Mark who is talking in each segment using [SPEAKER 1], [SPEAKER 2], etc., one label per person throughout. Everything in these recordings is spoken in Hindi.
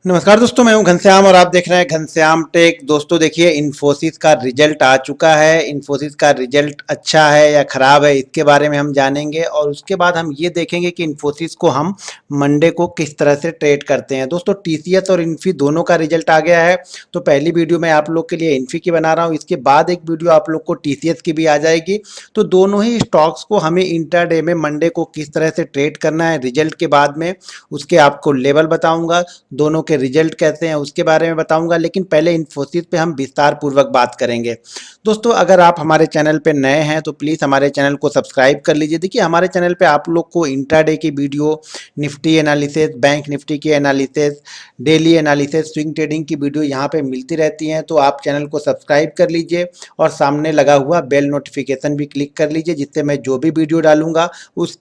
[SPEAKER 1] नमस्कार दोस्तों, मैं हूं घनश्याम और आप देख रहे हैं घनश्याम टेक। दोस्तों देखिए, इन्फोसिस का रिजल्ट आ चुका है। इन्फोसिस का रिजल्ट अच्छा है या खराब है, इसके बारे में हम जानेंगे और उसके बाद हम ये देखेंगे कि इन्फोसिस को हम मंडे को किस तरह से ट्रेड करते हैं। दोस्तों टीसीएस और इन्फी दोनों का रिजल्ट आ गया है, तो पहली वीडियो मैं आप लोग के लिए इन्फी की बना रहा हूँ, इसके बाद एक वीडियो आप लोग को टीसीएस की भी आ जाएगी। तो दोनों ही स्टॉक्स को हमें इंट्राडे में मंडे को किस तरह से ट्रेड करना है, रिजल्ट के बाद में उसके आपको लेवल बताऊंगा, दोनों के रिजल्ट कैसे हैं उसके बारे में बताऊंगा। लेकिन पहले इन्फोसिस पे हम विस्तार पूर्वक बात करेंगे। दोस्तों अगर आप हमारे चैनल पे नए हैं तो प्लीज़ हमारे चैनल को सब्सक्राइब कर लीजिए। देखिए हमारे चैनल पे आप लोग को इंट्राडे की video, Nifty analysis, bank Nifty की analysis, daily analysis, swing trading की वीडियो यहाँ पे मिलती रहती हैं। तो आप चैनल को सब्सक्राइब कर लीजिए और सामने लगा हुआ बेल नोटिफिकेशन भी क्लिक कर लीजिए, जिससे मैं जो भी वीडियो डालूंगा उस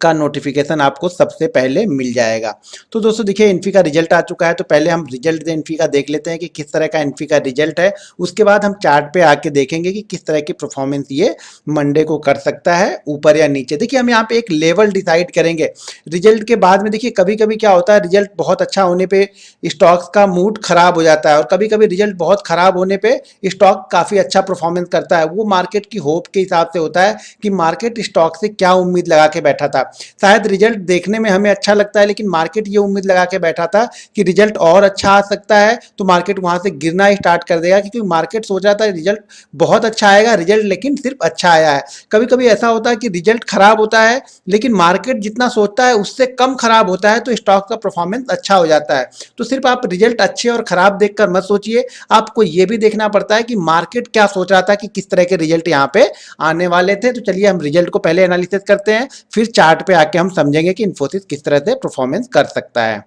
[SPEAKER 1] का नोटिफिकेशन आपको सबसे पहले मिल जाएगा। तो दोस्तों देखिए, इन्फी का रिजल्ट आ चुका है, तो पहले हम रिजल्ट इन्फी का देख लेते हैं कि किस तरह का इन्फी का रिजल्ट है। उसके बाद हम चार्ट पे आके देखेंगे कि किस तरह की परफॉर्मेंस ये मंडे को कर सकता है, ऊपर या नीचे। देखिए हम यहाँ पे एक लेवल डिसाइड करेंगे रिजल्ट के बाद में। देखिए कभी कभी क्या होता है, रिजल्ट बहुत अच्छा होने पे स्टॉक्स का मूड खराब हो जाता है और कभी कभी रिजल्ट बहुत खराब होने पे स्टॉक काफ़ी अच्छा परफॉर्मेंस करता है। वो मार्केट की होप के हिसाब से होता है कि मार्केट स्टॉक से क्या उम्मीद लगा के बैठा था। शायद रिजल्ट देखने में हमें अच्छा लगता है, लेकिन मार्केट ये उम्मीद लगा के बैठा था कि रिजल्ट और अच्छा आ सकता है, तो मार्केट वहां से गिरना स्टार्ट कर देगा, क्योंकि मार्केट सोच रहा था रिजल्ट बहुत अच्छा आएगा, रिजल्ट लेकिन सिर्फ अच्छा आया है। कभी कभी ऐसा होता है कि रिजल्ट खराब होता है लेकिन मार्केट जितना सोचता है उससे कम खराब होता है, तो स्टॉक का परफॉर्मेंस अच्छा हो जाता है। तो सिर्फ आप रिजल्ट अच्छे और खराब देखकर मत सोचिए, आपको ये भी देखना पड़ता है कि मार्केट क्या सोच रहा था कि किस तरह के रिजल्ट यहाँ पे आने वाले थे। तो चलिए हम रिजल्ट को पहले एनालिसिस करते हैं, फिर चार्ट पे आके हम समझेंगे कि इन्फोसिस किस तरह से परफॉर्मेंस कर सकता है।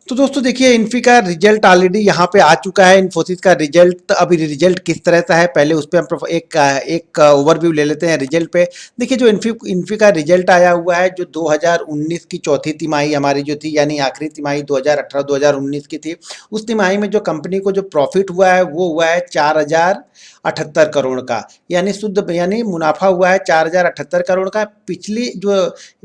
[SPEAKER 1] तो दोस्तों देखिए, इन्फी का रिजल्ट ऑलरेडी यहाँ पे आ चुका है। इन्फोसिस का रिजल्ट, अभी रिजल्ट किस तरह से है पहले उस पर हम एक ओवरव्यू ले लेते हैं रिजल्ट पे। देखिए जो इन्फी का रिजल्ट आया हुआ है, जो 2019 की चौथी तिमाही हमारी जो थी, यानी आखिरी तिमाही 2018-2019 की थी, उस तिमाही में जो कंपनी को जो प्रॉफिट हुआ है वो हुआ है 4078 करोड़ का, यानी शुद्ध यानी मुनाफा हुआ है 4078 करोड़ का।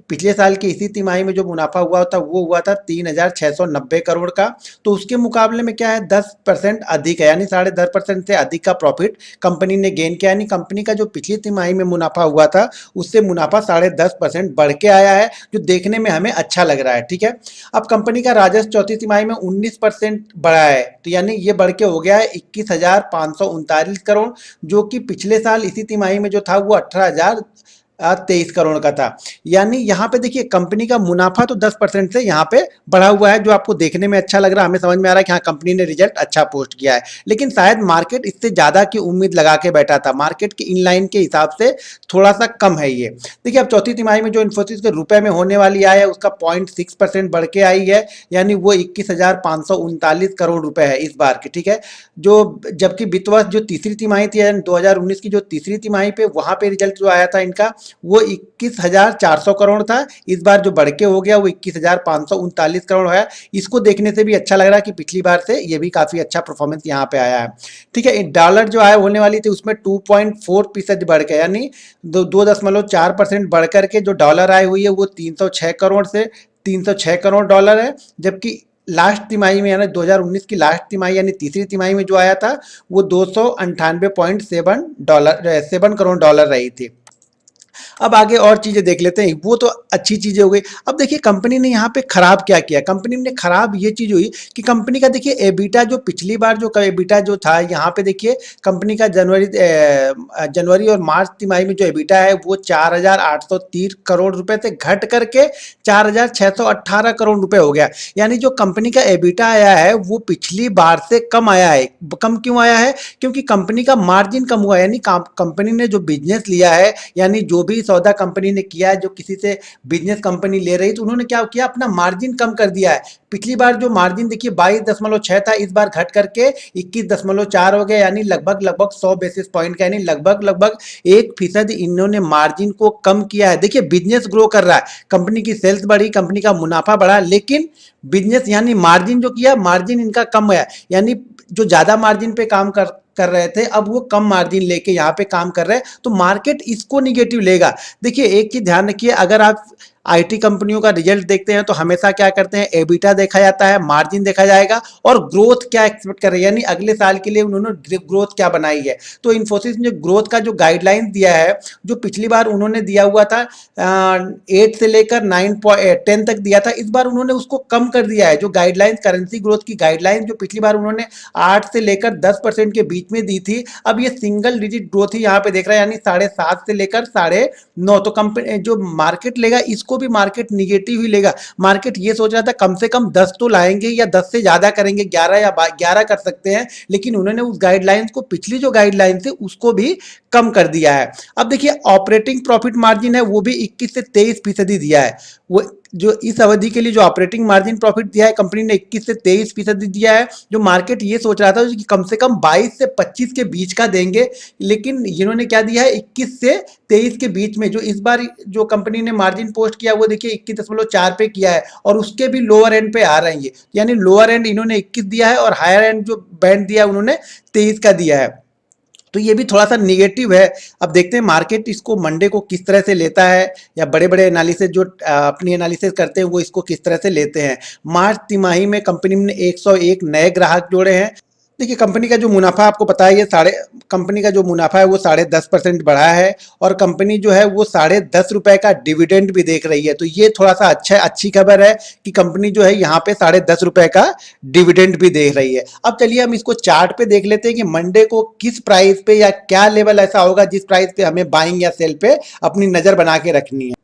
[SPEAKER 1] पिछले साल की इसी तिमाही में जो मुनाफा हुआ था वो हुआ था 3690 करोड़ का। तो उसके मुकाबले में क्या है, 10% अधिक है, यानी 10.5% से अधिक का प्रॉफिट कंपनी ने गेन किया। यानी कंपनी का जो पिछली तिमाही में मुनाफा हुआ था उससे मुनाफा 10.5% बढ़ के आया है, जो देखने में हमें अच्छा लग रहा है। ठीक है, अब कंपनी का राजस्व चौथी तिमाही में 19% बढ़ा है, तो यानी ये बढ़ के हो गया है 21,539 करोड़, जो कि पिछले साल इसी तिमाही में जो था वो 18,023 करोड़ का था। यानी यहाँ पे देखिए कंपनी का मुनाफा तो 10% से यहाँ पे बढ़ा हुआ है, जो आपको देखने में अच्छा लग रहा है, हमें समझ में आ रहा है कि हाँ कंपनी ने रिजल्ट अच्छा पोस्ट किया है। लेकिन शायद मार्केट इससे ज्यादा की उम्मीद लगा के बैठा था, मार्केट के इनलाइन के हिसाब से थोड़ा सा कम है ये। देखिए अब चौथी तिमाही में जो इन्फोसिस के रुपए में होने वाली आय है उसका 0.6% बढ़ के आई है, यानी वो 21,539 करोड़ रुपए है इस बार की। ठीक है, जो जबकि वित्त वर्ष जो तीसरी तिमाही थी, 2019 की जो तीसरी तिमाही पे, वहां पे रिजल्ट जो आया था इनका वो 21,400 करोड़ था। इस बार जो बढ़ के हो गया वो 21,539 करोड़ है। इसको देखने से भी अच्छा लग रहा है कि पिछली बार से ये भी काफी अच्छा परफॉर्मेंस यहाँ पे आया है। ठीक है, डॉलर जो आय होने वाली थी उसमें 2.4% बढ़ गया, यानी 2.4% बढ़ करके जो डॉलर आय हुई है वो 306 करोड़ से 306 करोड़ डॉलर है। जबकि लास्ट तिमाही में, यानी 2019 की लास्ट तिमाही यानी तीसरी तिमाही में जो आया था वो 298.7 करोड़ डॉलर रही थी। अब आगे और चीजें देख लेते हैं, वो तो अच्छी चीजें हो गई। अब देखिए कंपनी ने यहाँ पे खराब क्या किया, कंपनी ने खराब ये चीज हुई कि कंपनी का देखिए एबिटा, जो पिछली बार जो एबिटा जो था यहाँ पे देखिए कंपनी का जनवरी और मार्च तिमाही में जो एबिटा है वो 4,830 करोड़ रुपए से घट करके 4,618 करोड़ रुपए हो गया। यानी जो कंपनी का एबिटा आया है वो पिछली बार से कम आया है। कम क्यों आया है, क्योंकि कंपनी का मार्जिन कम हुआ है, यानी कंपनी ने जो बिजनेस लिया है, यानी जो भी सौदा कंपनी ने किया है, जो किसी से बिजनेस कंपनी ले रही, तो उन्होंने क्या किया, अपना मार्जिन कम कर दिया है। पिछली बार जो मार्जिन देखिए 22.6 था, इस बार घट करके 21.4 हो गया, यानी लगभग 100 बेसिस पॉइंट का, यानी लगभग 1% इन्होंने मार्जिन को कम किया है। देखिए बिजनेस ग्रो कर रहा है, कंपनी की सेल्स बढ़ी, कंपनी का मुनाफा बढ़ा, लेकिन बिजनेस यानी मार्जिन जो किया, मार्जिन इनका कम है। यानी जो ज्यादा मार्जिन पे काम कर रहे थे, अब वो कम मार्जिन लेके यहाँ पे काम कर रहे हैं, तो मार्केट इसको निगेटिव लेगा। देखिए एक चीज ध्यान रखिए, अगर आप आईटी कंपनियों का रिजल्ट देखते हैं तो हमेशा क्या करते हैं, एबिटा देखा जाता है, मार्जिन देखा जाएगा और ग्रोथ क्या एक्सपेक्ट कर रहे हैं, यानी अगले साल के लिए उन्होंने ग्रोथ क्या बनाई है। तो इन्फोसिस ने ग्रोथ का जो गाइडलाइंस दिया है, जो पिछली बार उन्होंने दिया हुआ था 8 से लेकर 9.10 तक दिया था, इस बार उन्होंने उसको कम कर दिया है। जो गाइडलाइंस, करेंसी ग्रोथ की गाइडलाइंस जो पिछली बार उन्होंने 8 से लेकर 10% के बीच में दी थी, अब ये सिंगल डिजिट ग्रोथ ही यहाँ पे देख रहा है, यानी 7.5 से लेकर 9.5। तो कंपनी जो मार्केट लेगा इसको भी मार्केट निगेटिव ही लेगा। मार्केट ये सोच रहा था कम से कम 10 तो लाएंगे या 10 से ज्यादा करेंगे, 11 या 11 कर सकते हैं, लेकिन उन्होंने उस गाइडलाइंस को, पिछली जो गाइडलाइंस है उसको भी कम कर दिया है। अब देखिए ऑपरेटिंग प्रॉफिट मार्जिन है वो भी 21 से 23% दिया है। वो जो इस अवधि के लिए जो ऑपरेटिंग मार्जिन प्रॉफिट दिया है कंपनी ने 21 से 23% दिया है। जो मार्केट ये सोच रहा था कि कम से कम 22 से 25 के बीच का देंगे, लेकिन इन्होंने क्या दिया है 21 से 23 के बीच में। जो इस बार जो कंपनी ने मार्जिन पोस्ट किया वो देखिए 21.4 पे किया है और उसके भी लोअर एंड पे आ रही है, यानी लोअर एंड इन्होंने 21 दिया है और हायर एंड जो बैंड दिया है उन्होंने 23 का दिया है। तो ये भी थोड़ा सा निगेटिव है। अब देखते हैं मार्केट इसको मंडे को किस तरह से लेता है, या बड़े बड़े एनालिसिस जो अपनी एनालिसिस करते हैं वो इसको किस तरह से लेते हैं। मार्च तिमाही में कंपनी ने 101 नए ग्राहक जोड़े हैं। देखिए कंपनी का जो मुनाफा आपको पता है, ये कंपनी का जो मुनाफा है वो 10.5% बढ़ा है और कंपनी जो है वो 10.5 रुपए का डिविडेंड भी देख रही है। तो ये थोड़ा सा अच्छी खबर है कि कंपनी जो है यहाँ पे 10.5 रुपए का डिविडेंड भी देख रही है। अब चलिए हम इसको चार्ट पे देख लेते हैं कि मंडे को किस प्राइस पे या क्या लेवल ऐसा होगा जिस प्राइस पे हमें बाइंग या सेल पे अपनी नजर बना के रखनी है।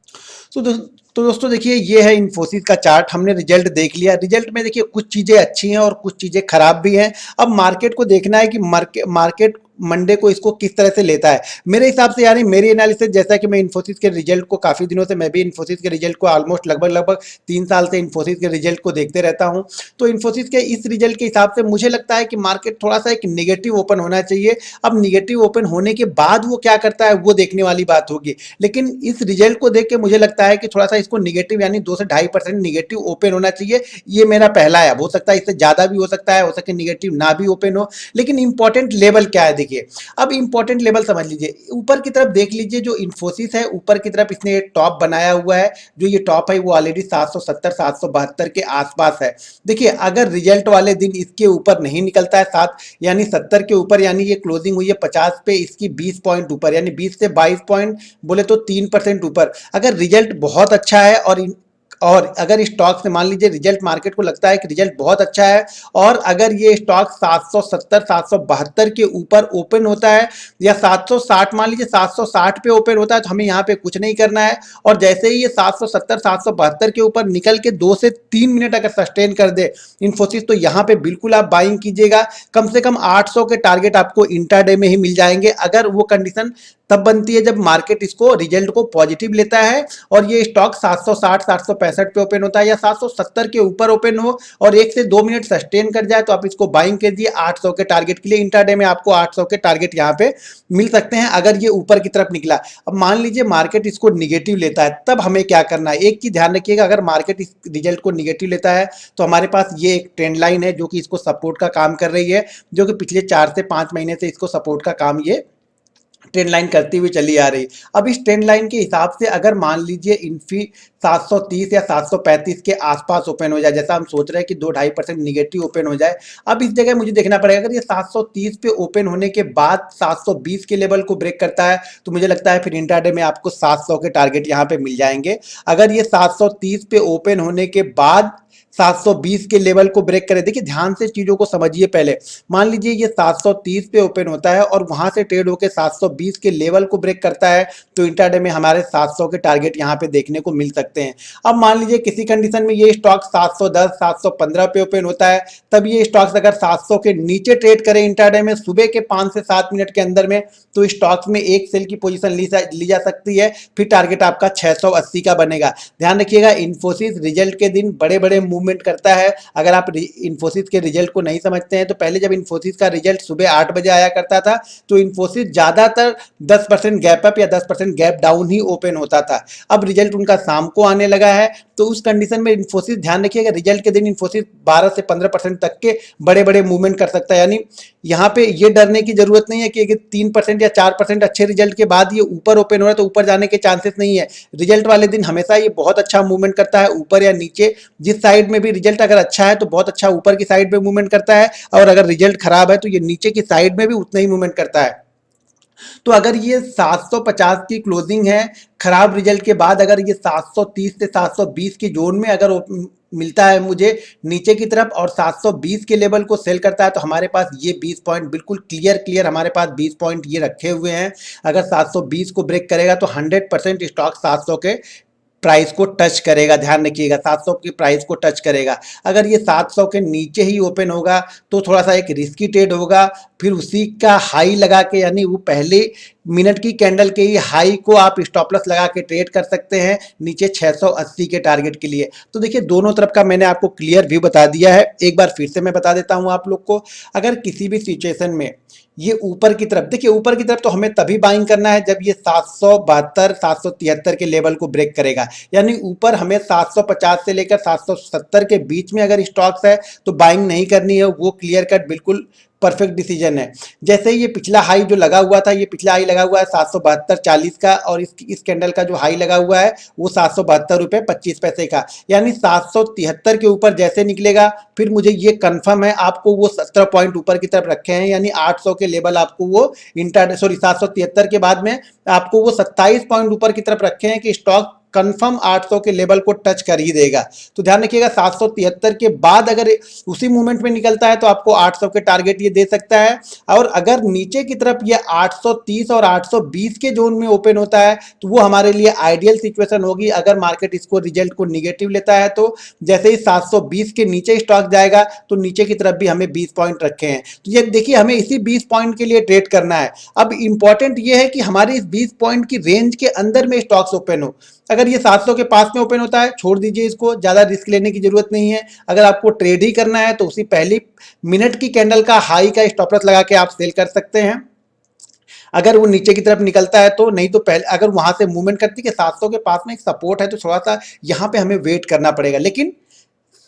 [SPEAKER 1] तो दोस्तों देखिए ये है इन्फोसिस का चार्ट। हमने रिजल्ट देख लिया। रिजल्ट में देखिए कुछ चीज़ें अच्छी हैं और कुछ चीज़ें खराब भी हैं। अब मार्केट को देखना है कि मार्केट मंडे को इसको किस तरह से लेता है। मेरे हिसाब से, यानी मेरी एनालिसिस, जैसा कि मैं इन्फोसिस के रिजल्ट को काफ़ी दिनों से, मैं भी इन्फोसिस के रिजल्ट को ऑलमोस्ट लगभग 3 साल से इन्फोसिस के रिजल्ट को देखते रहता हूँ। तो इन्फोसिस के इस रिजल्ट के हिसाब से मुझे लगता है कि मार्केट थोड़ा सा एक निगेटिव ओपन होना चाहिए। अब निगेटिव ओपन होने के बाद वो क्या करता है वो देखने वाली बात होगी, लेकिन इस रिजल्ट को देख के मुझे लगता है कि थोड़ा सा इसको निगेटिव, यानी 2 से 2.5% निगेटिव ओपन होना चाहिए। ये मेरा पहला है, हो सकता है इससे ज़्यादा भी हो सके निगेटिव ना भी ओपन हो। लेकिन इंपॉर्टेंट लेवल क्या है देखिए, अब इंपॉर्टेंट लेवल समझ लीजिए। ऊपर की तरफ देख लीजिए, जो इन्फोसिस है ऊपर की तरफ इसने एक टॉप बनाया हुआ है। जो ये टॉप है वो ऑलरेडी 770 772 के आसपास है। देखिए अगर रिजल्ट वाले दिन इसके ऊपर नहीं निकलता है 7 यानी 70 के ऊपर, यानी ये क्लोजिंग हुई है 50 पे, इसकी 20 पॉइंट ऊपर, यानी 20 से 22 पॉइंट बोले तो 3% ऊपर। अगर रिजल्ट बहुत अच्छा है और अगर स्टॉक से मान लीजिए रिजल्ट, मार्केट को लगता है कि रिजल्ट बहुत अच्छा है और अगर ये स्टॉक 770 772 के ऊपर ओपन होता है या 760, मान लीजिए 760 पे ओपन होता है, तो हमें यहाँ पे कुछ नहीं करना है। और जैसे ही ये 770 772 के ऊपर निकल के 2 से 3 मिनट अगर सस्टेन कर दे इन्फोसिस, तो यहाँ पे बिल्कुल आप बाइंग कीजिएगा। कम से कम 800 के टारगेट आपको इंट्राडे में ही मिल जाएंगे। अगर वो कंडीशन तब बनती है जब मार्केट इसको रिजल्ट को पॉजिटिव लेता है और ये स्टॉक 760 765 पे ओपन होता है या 770 के ऊपर ओपन हो और 1 से 2 मिनट सस्टेन कर जाए, तो आप इसको बाइंग कर दिए 800 के टारगेट के लिए। इंट्राडे में आपको 800 के टारगेट यहाँ पे मिल सकते हैं अगर ये ऊपर की तरफ निकला। अब मान लीजिए मार्केट इसको निगेटिव लेता है, तब हमें क्या करना है। एक चीज ध्यान रखिएगा, अगर मार्केट इस रिजल्ट को निगेटिव लेता है तो हमारे पास ये एक ट्रेंड लाइन है जो कि इसको सपोर्ट का काम कर रही है, जो कि पिछले 4 से 5 महीने से इसको सपोर्ट का काम ये ट्रेंड लाइन करती हुई चली आ रही। अब इस ट्रेंड लाइन के हिसाब से अगर मान लीजिए इन्फी 730 या 735 के आसपास ओपन हो जाए, जैसा हम सोच रहे हैं कि 2-2.5% निगेटिव ओपन हो जाए, अब इस जगह मुझे देखना पड़ेगा अगर ये 730 पे ओपन होने के बाद 720 के लेवल को ब्रेक करता है तो मुझे लगता है फिर इंट्राडे में आपको 700 के टारगेट यहाँ पे मिल जाएंगे। अगर ये 730 पे ओपन होने के बाद 720 के लेवल को ब्रेक करे, देखिए ध्यान से चीजों को समझिए। पहले मान लीजिए ये 730 पे ओपन होता है और वहां से ट्रेड होकर 720 के लेवल को ब्रेक करता है, तो इंट्राडे में हमारे 700 के टारगेट यहां पे देखने को मिल सकते हैं। अब मान लीजिए किसी कंडीशन में ये स्टॉक 710 715 पे ओपन होता है, तब ये स्टॉक्स अगर 700 के नीचे ट्रेड करें इंट्राडे में सुबह के 5 से 7 मिनट के अंदर में, तो स्टॉक्स में एक सेल की पोजीशन ली जा सकती है। फिर टारगेट आपका 680 का बनेगा। ध्यान रखिएगा इन्फोसिस रिजल्ट के दिन बड़े बड़े मूवमेंट करता है। अगर आप इन्फोसिस के रिजल्ट को नहीं समझते हैं तो पहले जब इन्फोसिस का रिजल्ट सुबह 8 बजे आया करता था तो इन्फोसिस ज्यादातर 10% गैप अप या 10% गैप डाउन ही ओपन होता था। अब रिजल्ट उनका शाम को आने लगा है तो उस कंडीशन में इन्फोसिस ध्यान रखिएगा, रिजल्ट के दिन इन्फोसिस 12 से 15% तक के बड़े बड़े मूवमेंट कर सकता है। यानी यहाँ पे ये डरने की जरूरत नहीं है कि 3% या 4% अच्छे रिजल्ट के बाद ये ऊपर ओपन हो रहा है तो ऊपर जाने के चांसेस नहीं है। रिजल्ट वाले दिन हमेशा ये बहुत अच्छा मूवमेंट करता है, ऊपर या नीचे जिस साइड में भी रिजल्ट अगर अच्छा है तो बहुत अच्छा ऊपर की साइड में मूवमेंट करता है, और अगर रिजल्ट खराब है तो ये नीचे की साइड में भी उतना ही मूवमेंट करता है। तो अगर ये 750 की क्लोजिंग है खराब रिजल्ट के बाद, अगर ये 730 से 720 की जोन में अगर मिलता है मुझे नीचे की तरफ और 720 के लेवल को सेल करता है, तो हमारे पास ये 20 पॉइंट बिल्कुल क्लियर हमारे पास 20 पॉइंट ये रखे हुए हैं। अगर 720 को ब्रेक करेगा तो 100% स्टॉक 700 के प्राइस को टच करेगा। ध्यान रखिएगा 700 की प्राइस को टच करेगा। अगर ये 700 के नीचे ही ओपन होगा तो थोड़ा सा एक रिस्की ट्रेड होगा, फिर उसी का हाई लगा के, यानी वो पहले मिनट की कैंडल के ही हाई को आप स्टॉप लॉस लगा के ट्रेड कर सकते हैं नीचे 680 के टारगेट के लिए। तो देखिए दोनों तरफ का मैंने आपको क्लियर व्यू बता दिया है, एक बार फिर से मैं बता देता हूं आप लोग को। अगर किसी भी सिचुएशन में ये ऊपर की तरफ, देखिए ऊपर की तरफ तो हमें तभी बाइंग करना है जब ये 772 773 के लेवल को ब्रेक करेगा। यानी ऊपर हमें 750 से लेकर 770 के बीच में अगर स्टॉक्स है तो बाइंग नहीं करनी है, वो क्लियर कट बिल्कुल परफेक्ट डिसीजन है। जैसे ये पिछला हाई जो लगा हुआ था, ये पिछला हाई लगा हुआ है 772.40 का, और इस कैंडल का जो हाई लगा हुआ है वो 772.25 का। यानी 773 के ऊपर जैसे निकलेगा फिर मुझे ये कंफर्म है आपको वो 17 पॉइंट ऊपर की तरफ रखे हैं, यानी 800 के लेवल आपको वो 773 के बाद में आपको वो 27 पॉइंट ऊपर की तरफ रखे हैं कि स्टॉक कंफर्म 800 के लेवल को टच कर ही देगा। तो ध्यान रखिएगा 773 के बाद अगर उसी मूवमेंट में निकलता है तो आपको 800 के टारगेट ये दे सकता है, और अगर नीचे की तरफ ये 830 और 820 के जोन में ओपन होता है तो वो हमारे लिए आइडियल सिचुएशन होगी। अगर मार्केट इसको रिजल्ट को निगेटिव लेता है तो जैसे ही 720 के नीचे स्टॉक जाएगा तो नीचे की तरफ भी हमें 20 पॉइंट रखे हैं। तो ये देखिए हमें इसी 20 पॉइंट के लिए ट्रेड करना है। अब इंपॉर्टेंट ये है कि हमारे इस 20 पॉइंट की रेंज के अंदर में स्टॉक्स ओपन हो। अगर ये 700 के पास में ओपन होता है छोड़ दीजिए इसको, ज़्यादा रिस्क लेने की जरूरत नहीं है। अगर आपको ट्रेड ही करना है तो उसी पहली मिनट की कैंडल का हाई का स्टॉप लॉस लगा के आप सेल कर सकते हैं अगर वो नीचे की तरफ निकलता है तो। नहीं तो पहले अगर वहां से मूवमेंट करती है 700 के पास में एक सपोर्ट है तो थोड़ा सा यहाँ पे हमें वेट करना पड़ेगा। लेकिन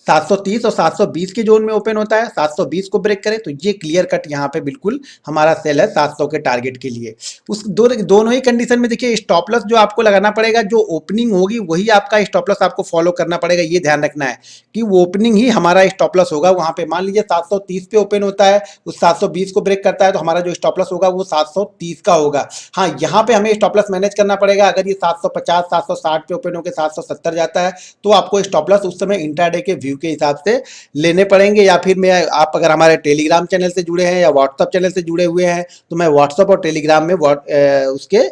[SPEAKER 1] 730 और 720 के जोन में ओपन होता है, 720 को ब्रेक करे तो ये क्लियर कट यहाँ पे बिल्कुल हमारा सेल है 700 के टारगेट के लिए। उस दोनों ही कंडीशन में देखिए स्टॉप लॉस जो आपको लगाना पड़ेगा, जो ओपनिंग होगी वही आपका स्टॉप लॉस आपको फॉलो करना पड़ेगा। ये ध्यान रखना है कि वो ओपनिंग ही हमारा स्टॉप लॉस होगा। वहां पे मान लीजिए 730 पे ओपन होता है, उस 720 को ब्रेक करता है तो हमारा जो स्टॉप लॉस होगा वो 730 का होगा। हाँ, यहाँ पे हमें स्टॉप लॉस मैनेज करना पड़ेगा। अगर ये 750 760 पे ओपन होकर 770 जाता है तो आपको स्टॉप लॉस उस समय इंट्राडे के व्यू के हिसाब से लेने पड़ेंगे। या फिर मैं आप अगर हमारे टेलीग्राम चैनल से जुड़े हैं या व्हाट्सएप चैनल से जुड़े हुए हैं तो मैं व्हाट्सएप और टेलीग्राम में उसके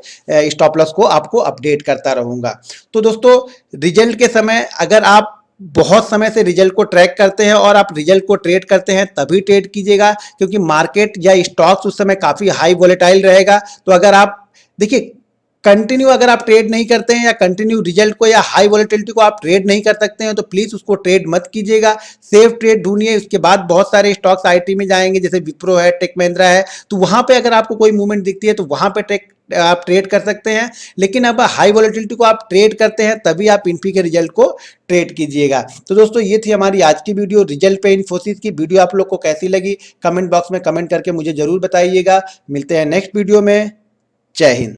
[SPEAKER 1] स्टॉप लॉस को आपको अपडेट करता रहूंगा। तो दोस्तों रिजल्ट के समय अगर आप बहुत समय से रिजल्ट को ट्रैक करते हैं और आप रिजल्ट को ट्रेड करते हैं तभी ट्रेड कीजिएगा, क्योंकि मार्केट या स्टॉक्स उस समय काफी हाई वोलेटाइल रहेगा। तो अगर आप देखिए कंटिन्यू अगर आप ट्रेड नहीं करते हैं या कंटिन्यू रिजल्ट को या हाई वोलेटिलिटी को आप ट्रेड नहीं कर सकते हैं तो प्लीज उसको ट्रेड मत कीजिएगा। सेफ ट्रेड ढूंढिए। उसके बाद बहुत सारे स्टॉक्स आईटी में जाएंगे, जैसे विप्रो है, टेक महिंद्रा है, तो वहां पे अगर आपको कोई मूवमेंट दिखती है तो वहां पे आप ट्रेड कर सकते हैं। लेकिन अब हाई वोलेटिलिटी को आप ट्रेड करते हैं तभी आप इन्फी के रिजल्ट को ट्रेड कीजिएगा। तो दोस्तों ये थी हमारी आज की वीडियो रिजल्ट पे इन्फोसिस की। वीडियो आप लोग को कैसी लगी कमेंट बॉक्स में कमेंट करके मुझे जरूर बताइएगा। मिलते हैं नेक्स्ट वीडियो में। जय हिंद।